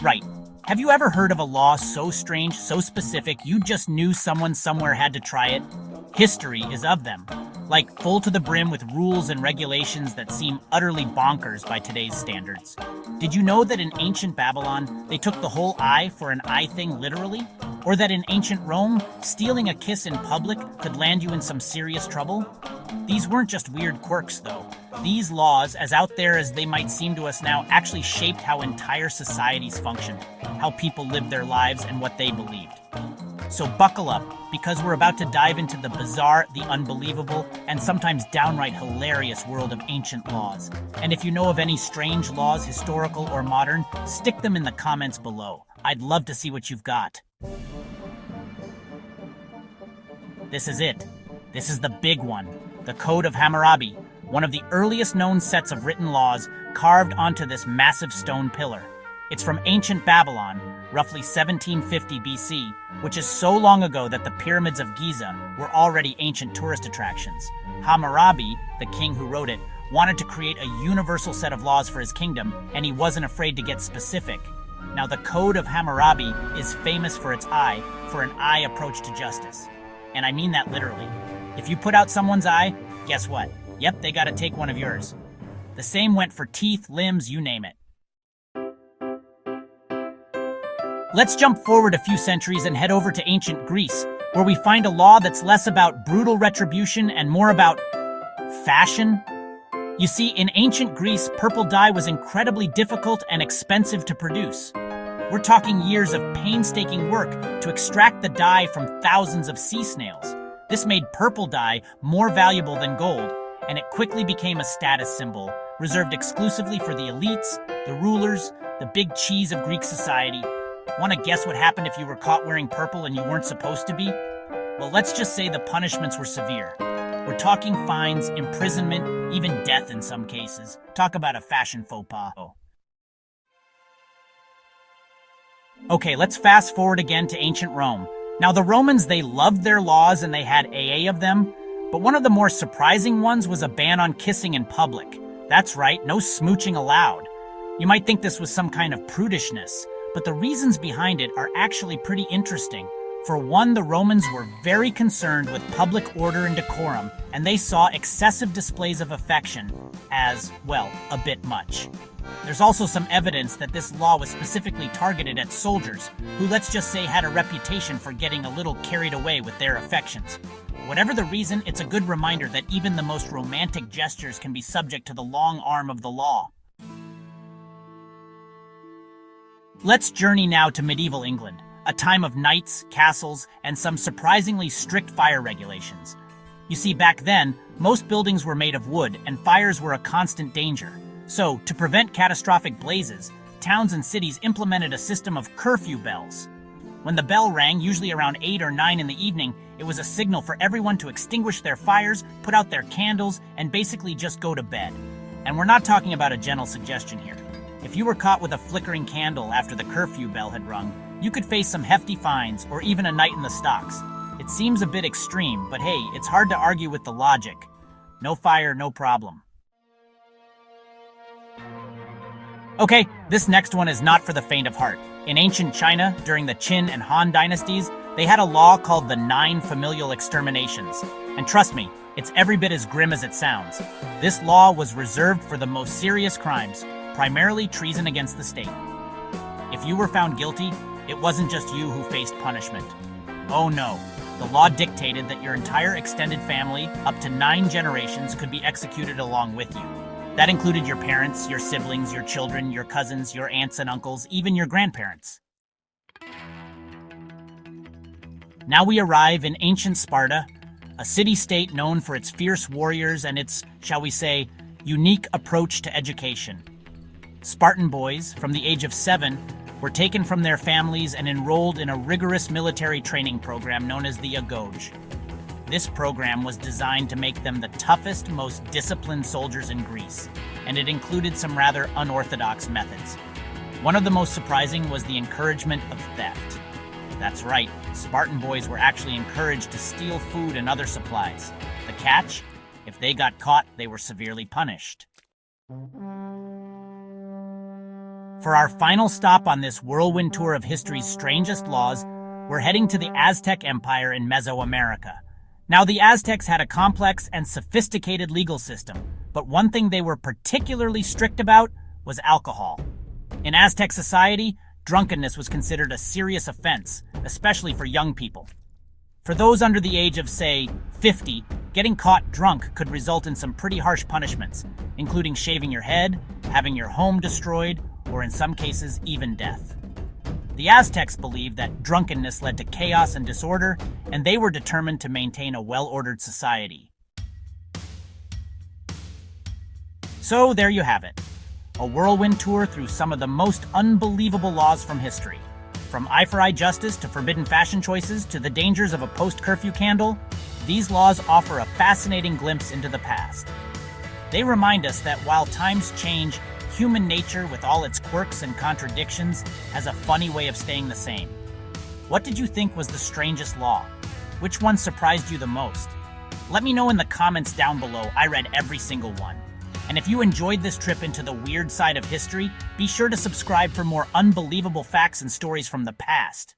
Right. Have you ever heard of a law so strange, so specific, you just knew someone somewhere had to try it? History is of them. Like full to the brim with rules and regulations that seem utterly bonkers by today's standards. Did you know that in ancient Babylon, they took the whole eye for an eye thing literally? Or that in ancient Rome, stealing a kiss in public could land you in some serious trouble? These weren't just weird quirks, though. These laws, as out there as they might seem to us now, actually shaped how entire societies functioned, how people lived their lives, and what they believed. So buckle up, because we're about to dive into the bizarre, the unbelievable, and sometimes downright hilarious world of ancient laws. And if you know of any strange laws, historical or modern, stick them in the comments below. I'd love to see what you've got. This is it. This is the big one. The Code of Hammurabi, one of the earliest known sets of written laws carved onto this massive stone pillar. It's from ancient Babylon, roughly 1750 BC, which is so long ago that the pyramids of Giza were already ancient tourist attractions. Hammurabi, the king who wrote it, wanted to create a universal set of laws for his kingdom, and he wasn't afraid to get specific. Now, the Code of Hammurabi is famous for its eye, for an eye approach to justice. And I mean that literally. If you put out someone's eye, guess what? Yep, they gotta take one of yours. The same went for teeth, limbs, you name it. Let's jump forward a few centuries and head over to ancient Greece, where we find a law that's less about brutal retribution and more about fashion. You see, in ancient Greece, purple dye was incredibly difficult and expensive to produce. We're talking years of painstaking work to extract the dye from thousands of sea snails. This made purple dye more valuable than gold, and it quickly became a status symbol, reserved exclusively for the elites, the rulers, the big cheese of Greek society. Want to guess what happened if you were caught wearing purple and you weren't supposed to be? Well, let's just say the punishments were severe. We're talking fines, imprisonment, even death in some cases. Talk about a fashion faux pas. Okay, let's fast forward again to ancient Rome. Now, the Romans, they loved their laws and they had of them, but one of the more surprising ones was a ban on kissing in public. That's right, no smooching allowed. You might think this was some kind of prudishness, but the reasons behind it are actually pretty interesting. For one, the Romans were very concerned with public order and decorum, and they saw excessive displays of affection as, well, a bit much. There's also some evidence that this law was specifically targeted at soldiers, who, let's just say, had a reputation for getting a little carried away with their affections. Whatever the reason, it's a good reminder that even the most romantic gestures can be subject to the long arm of the law. Let's journey now to medieval England, a time of knights, castles, and some surprisingly strict fire regulations. You see, back then, most buildings were made of wood, and fires were a constant danger. So, to prevent catastrophic blazes, towns and cities implemented a system of curfew bells. When the bell rang, usually around 8 or 9 in the evening, it was a signal for everyone to extinguish their fires, put out their candles, and basically just go to bed. And we're not talking about a gentle suggestion here. If you were caught with a flickering candle after the curfew bell had rung, you could face some hefty fines or even a night in the stocks. It seems a bit extreme, but hey, it's hard to argue with the logic. No fire, no problem. Okay, this next one is not for the faint of heart. In ancient China, during the Qin and Han dynasties, they had a law called the 9 Familial Exterminations. And trust me, it's every bit as grim as it sounds. This law was reserved for the most serious crimes, primarily treason against the state. If you were found guilty, it wasn't just you who faced punishment. Oh no, the law dictated that your entire extended family, up to 9 generations, could be executed along with you. That included your parents, your siblings, your children, your cousins, your aunts and uncles, even your grandparents. Now we arrive in ancient Sparta, a city-state known for its fierce warriors and its, shall we say, unique approach to education. Spartan boys, from the age of 7, were taken from their families and enrolled in a rigorous military training program known as the Agoj. This program was designed to make them the toughest, most disciplined soldiers in Greece, and it included some rather unorthodox methods. One of the most surprising was the encouragement of theft. That's right, Spartan boys were actually encouraged to steal food and other supplies. The catch? If they got caught, they were severely punished. For our final stop on this whirlwind tour of history's strangest laws, we're heading to the Aztec Empire in Mesoamerica. Now, the Aztecs had a complex and sophisticated legal system, but one thing they were particularly strict about was alcohol. In Aztec society, drunkenness was considered a serious offense, especially for young people. For those under the age of, say, 50, getting caught drunk could result in some pretty harsh punishments, including shaving your head, having your home destroyed, or in some cases, even death. The Aztecs believed that drunkenness led to chaos and disorder, and they were determined to maintain a well-ordered society. So there you have it, a whirlwind tour through some of the most unbelievable laws from history. From eye-for-eye justice to forbidden fashion choices to the dangers of a post-curfew candle, these laws offer a fascinating glimpse into the past. They remind us that while times change, human nature, with all its quirks and contradictions, has a funny way of staying the same. What did you think was the strangest law? Which one surprised you the most? Let me know in the comments down below. I read every single one. And if you enjoyed this trip into the weird side of history, be sure to subscribe for more unbelievable facts and stories from the past.